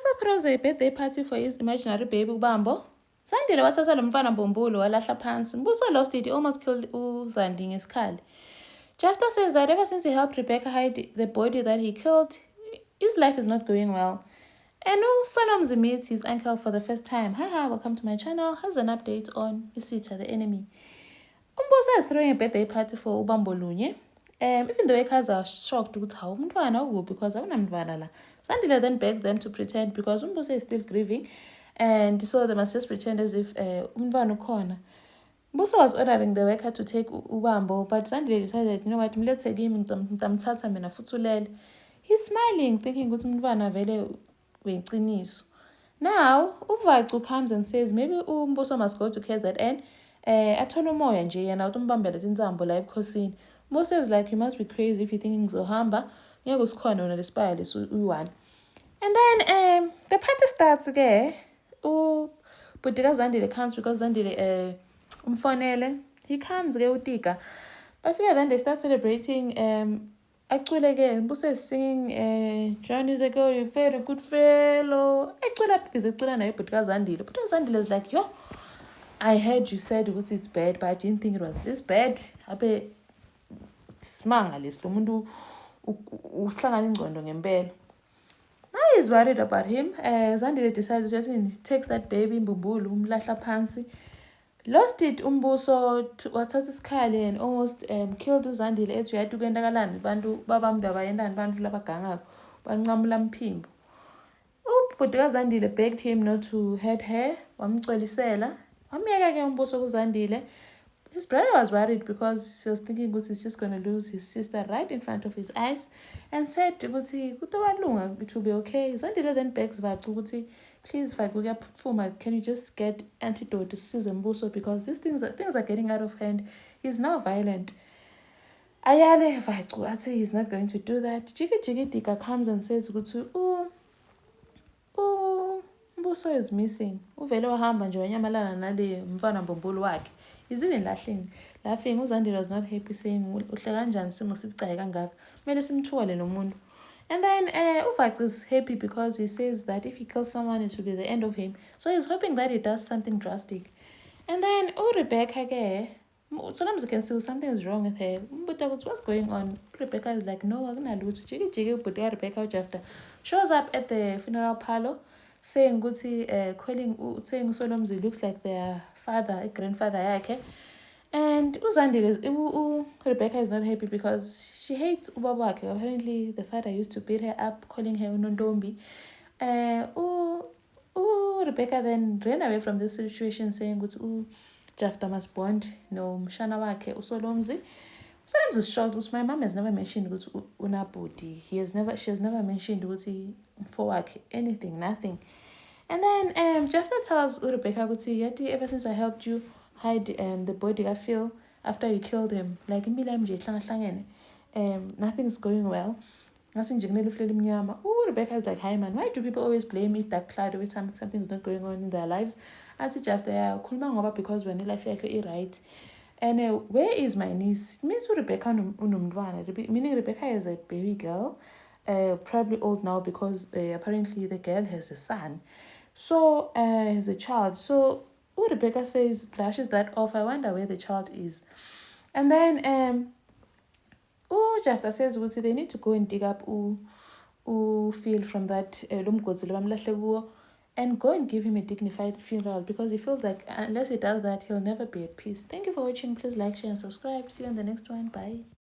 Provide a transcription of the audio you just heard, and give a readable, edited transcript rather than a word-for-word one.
Mbuso throws a birthday party for his imaginary baby uBambo. Zandile wathatha lo mfana Mbumbulu walahla phansi. Mbuso lost it. He almost killed uZandi ngesikhali. Jefta says that ever since he helped Rebecca hide the body that he killed, his life is not going well. And Solomzi meets his uncle for the first time. Hi, welcome to my channel. Here's an update on Isita, the enemy. Umbuso is throwing a birthday party for uBambo Lunye. Even the workers are shocked with how umntwana because awunamntwana la. Zandile then begs them to pretend because Umbuso is still grieving, and so they must just pretend as if umntwana ukhona. Mbuso was ordering the worker to take uBambo, but Zandile decided, you know what, let's take him, ngtamthatha mina futhi ulele. He's smiling, thinking ukuthi umntwana vele weqiniso. Now, uVacu comes and says maybe uMbuso must go to KZN. Athole umoya nje yena umbambela tinzambo la ebukhosini. Mbuso is like, you must be crazy if you think ngizohamba ngeke usikhona wena lesibaya lesu uyi-1. And then the party starts again. Bhutika Zandile comes because Zandile umfonele. He comes ke uTika. Bafika then they start celebrating. Acule ke Mbuso is singing John is a girl, you're very good fellow. Acule ecula naye Bhutika Zandile. Bhutika Zandile is like, yo, I heard you said it's bad, but I didn't think it was this bad. Abe simanga lesi lo muntu uhlangana ingqondo ngempela. Now he's worried about him. Zandile decides just he takes that baby Mbumbulu umlahla phansi. Lost it Umbuso wathatha isikhali and almost killed uZandile ethi uyathi kwendakalani bantu babambe bayendani bantu labagangako bancamula mphimbo. Ubhutika Zandile begged him not to hurt her, wamcolisela. Wamyeka ke Umbuso kuZandile. His brother was worried because he was thinking he's just going to lose his sister right in front of his eyes, and said it will be okay. Zandile then begs Vacu, please Vacu, can you just get antidote to Susan Mbuso because these things are getting out of hand. He's now violent. Ayale Vacu, I'd say he's not going to do that. Jiki Tika comes and says, Mbuso is missing. Uvele wahamba nje wanyamalala nale mfana Mbumbulu wakhe. He's even laughing. uZandile was not happy, saying uhle kanjani simo sibucayi kangaka. Kumele simthole lo muntu. And then uVacu is happy because he says that if he kills someone, it will be the end of him. So he's hoping that he does something drastic. And then Rebecca ke, sometimes you can see something is wrong with her. But what's going on? Rebecca is like, no, akunalutho. Jiki Rebecca Jefta shows up at the funeral parlor, saying saying Solomzi looks like their father, a grandfather yakhe. And Rebecca is not happy because she hates ubaba. Apparently the father used to beat her up, calling her unondombi. Rebecca then ran away from this situation, saying Jefta must bond no mshana wakhe uSolomzi. Solomzi is shocked. My mom has never mentioned unabudi. She has never mentioned for anything, nothing. And then Jefta tells Rebecca, ever since I helped you hide the body, I feel after you killed him, like nothing's going well. Rebecca is like, hi man, why do people always blame it that cloud every time something's not going on in their lives? And Jefta, because when life is right. And where is my niece? It means Rebecca meaning Rebecca is a baby girl, probably old now because apparently the girl has a son. So has a child. So Rebecca says, flashes that off. I wonder where the child is. And then Jefta says they need to go and dig up Phil from that and go and give him a dignified funeral because he feels like unless he does that, he'll never be at peace. Thank you for watching. Please like, share, and subscribe. See you in the next one. Bye.